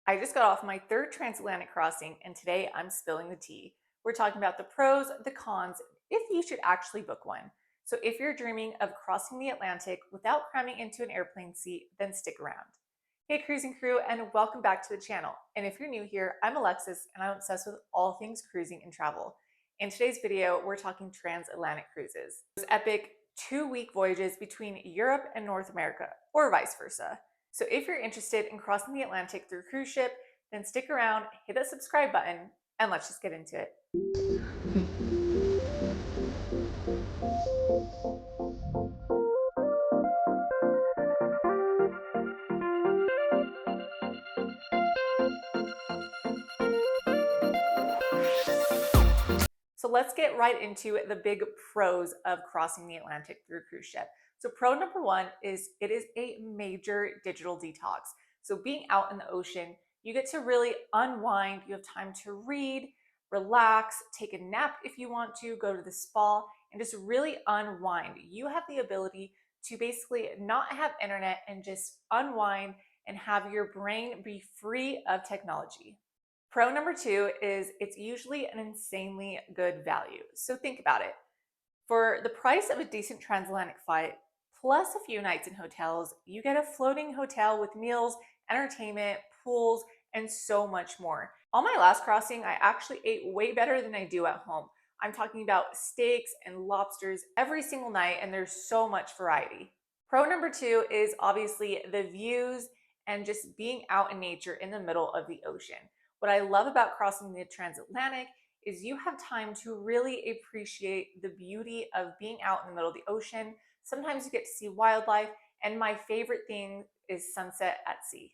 I just got off my third transatlantic crossing, and today I'm spilling the tea. We're talking about the pros, the cons, if you should actually book one. So, if you're dreaming of crossing the Atlantic without cramming into an airplane seat, then stick around. Hey, cruising crew, and welcome back to the channel. And if you're new here, I'm Alexis, and I'm obsessed with all things cruising and travel. In today's video, we're talking transatlantic cruises. Those epic 2-week voyages between Europe and North America, or vice versa. So if you're interested in crossing the Atlantic through cruise ship, then stick around, hit that subscribe button, and let's just get into it. So let's get right into the big pros of crossing the Atlantic through cruise ship. So pro number one is it is a major digital detox. So being out in the ocean, you get to really unwind. You have time to read, relax, take a nap if you want to, go to the spa, and just really unwind. You have the ability to basically not have internet and just unwind and have your brain be free of technology. Pro number two is it's usually an insanely good value. So think about it. For the price of a decent transatlantic flight, plus a few nights in hotels, you get a floating hotel with meals, entertainment, pools, and so much more. On my last crossing, I actually ate way better than I do at home. I'm talking about steaks and lobsters every single night, and there's so much variety. Pro number two is obviously the views and just being out in nature in the middle of the ocean. What I love about crossing the transatlantic is you have time to really appreciate the beauty of being out in the middle of the ocean. Sometimes you get to see wildlife, and my favorite thing is sunset at sea.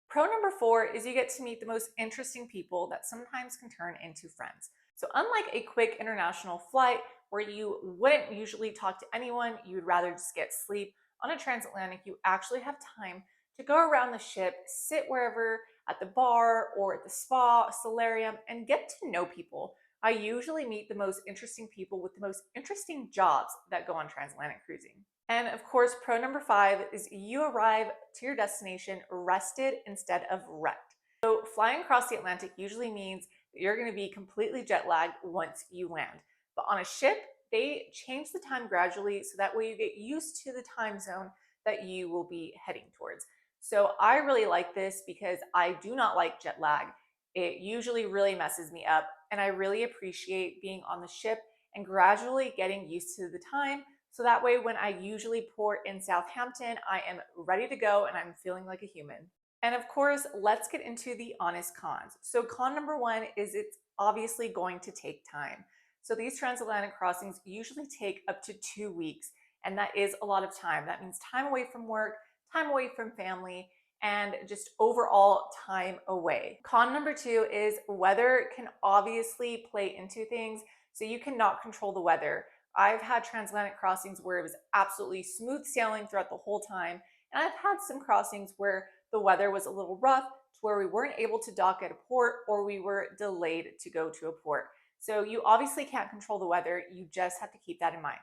Pro number four is you get to meet the most interesting people that sometimes can turn into friends. So unlike a quick international flight where you wouldn't usually talk to anyone, you would rather just get sleep, on a transatlantic, you actually have time to go around the ship, sit wherever at the bar or at the spa, solarium, and get to know people. I usually meet the most interesting people with the most interesting jobs that go on transatlantic cruising. And of course, pro number five is you arrive to your destination rested instead of wrecked. So flying across the Atlantic usually means that you're going to be completely jet lagged once you land. But on a ship, they change the time gradually so that way you get used to the time zone that you will be heading towards. So I really like this because I do not like jet lag. It usually really messes me up, and I really appreciate being on the ship and gradually getting used to the time. So that way, when I usually port in Southampton, I am ready to go and I'm feeling like a human. And of course, let's get into the honest cons. So con number one is it's obviously going to take time. So these transatlantic crossings usually take up to 2 weeks, and that is a lot of time. That means time away from work, time away from family, and just overall time away. Con number two is weather can obviously play into things, so you cannot control the weather. I've had transatlantic crossings where it was absolutely smooth sailing throughout the whole time, and I've had some crossings where the weather was a little rough to where we weren't able to dock at a port or we were delayed to go to a port. So you obviously can't control the weather, you just have to keep that in mind.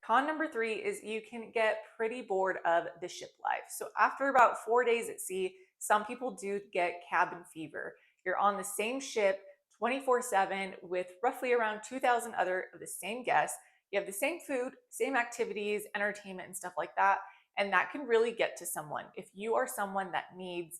Con number three is you can get pretty bored of the ship life. So after about 4 days at sea, some people do get cabin fever. You're on the same ship 24/7 with roughly around 2,000 other of the same guests. You have the same food, same activities, entertainment, and stuff like that. And that can really get to someone. If you are someone that needs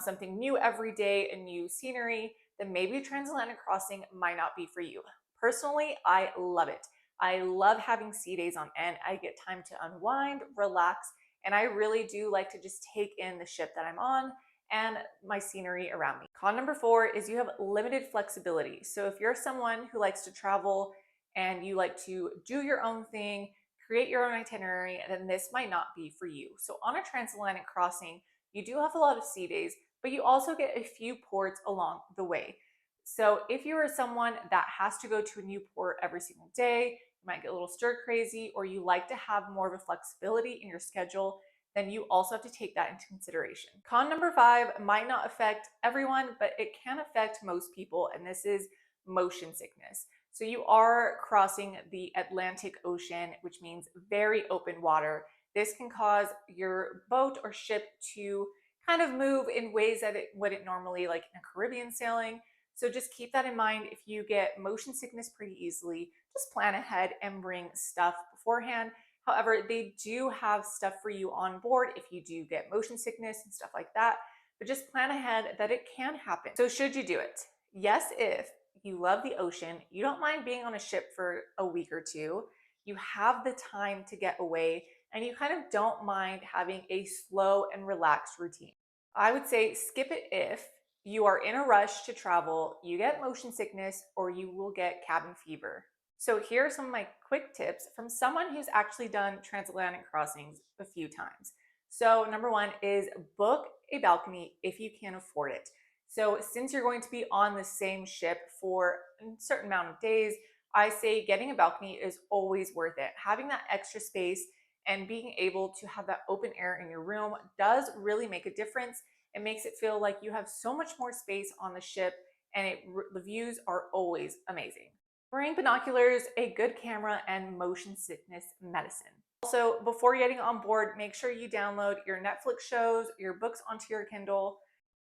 something new every day, a new scenery, then maybe a transatlantic crossing might not be for you. Personally, I love it. I love having sea days on end. I get time to unwind, relax, and I really do like to just take in the ship that I'm on and my scenery around me. Con number four is you have limited flexibility. So if you're someone who likes to travel and you like to do your own thing, create your own itinerary, then this might not be for you. So on a transatlantic crossing, you do have a lot of sea days, but you also get a few ports along the way. So if you are someone that has to go to a new port every single day, you might get a little stir crazy, or you like to have more of a flexibility in your schedule, then you also have to take that into consideration. Con number five might not affect everyone, but it can affect most people, and this is motion sickness. So you are crossing the Atlantic Ocean, which means very open water. This can cause your boat or ship to kind of move in ways that it wouldn't normally, like in a Caribbean sailing. So just keep that in mind. If you get motion sickness pretty easily, just plan ahead and bring stuff beforehand. However, they do have stuff for you on board if you do get motion sickness and stuff like that, but just plan ahead that it can happen. So should you do it? Yes, if you love the ocean, you don't mind being on a ship for a week or two, you have the time to get away, and you kind of don't mind having a slow and relaxed routine. I would say skip it if you are in a rush to travel, you get motion sickness, or you will get cabin fever. So here are some of my quick tips from someone who's actually done transatlantic crossings a few times. So number one is book a balcony if you can afford it. So since you're going to be on the same ship for a certain amount of days, I say getting a balcony is always worth it. Having that extra space and being able to have that open air in your room does really make a difference. It makes it feel like you have so much more space on the ship, and the views are always amazing. Bring binoculars, a good camera, and motion sickness medicine. Also, before getting on board, make sure you download your Netflix shows, your books onto your Kindle.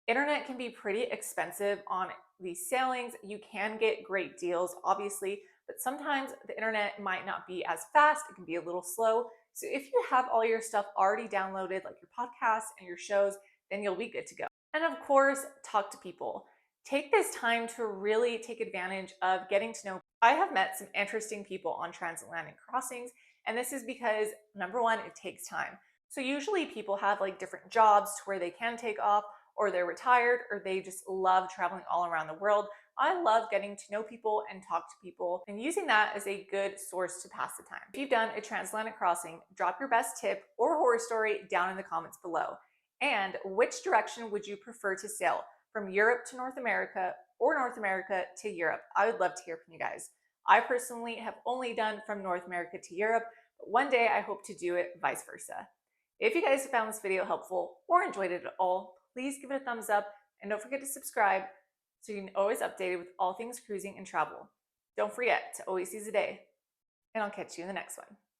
Internet can be pretty expensive on these sailings. You can get great deals, obviously, but sometimes the internet might not be as fast. It can be a little slow. So if you have all your stuff already downloaded, like your podcasts and your shows, then you'll be good to go. And of course, talk to people. Take this time to really take advantage of getting to know. I have met some interesting people on transatlantic crossings, and this is because number one, it takes time. So usually people have like different jobs to where they can take off, or they're retired, or they just love traveling all around the world. I love getting to know people and talk to people and using that as a good source to pass the time. If you've done a transatlantic crossing, drop your best tip or horror story down in the comments below. And which direction would you prefer to sail? From Europe to North America or North America to Europe? I would love to hear from you guys. I personally have only done from North America to Europe, but one day I hope to do it vice versa. If you guys found this video helpful or enjoyed it at all, please give it a thumbs up and don't forget to subscribe so you can always updated with all things cruising and travel. Don't forget to always seize the day, and I'll catch you in the next one.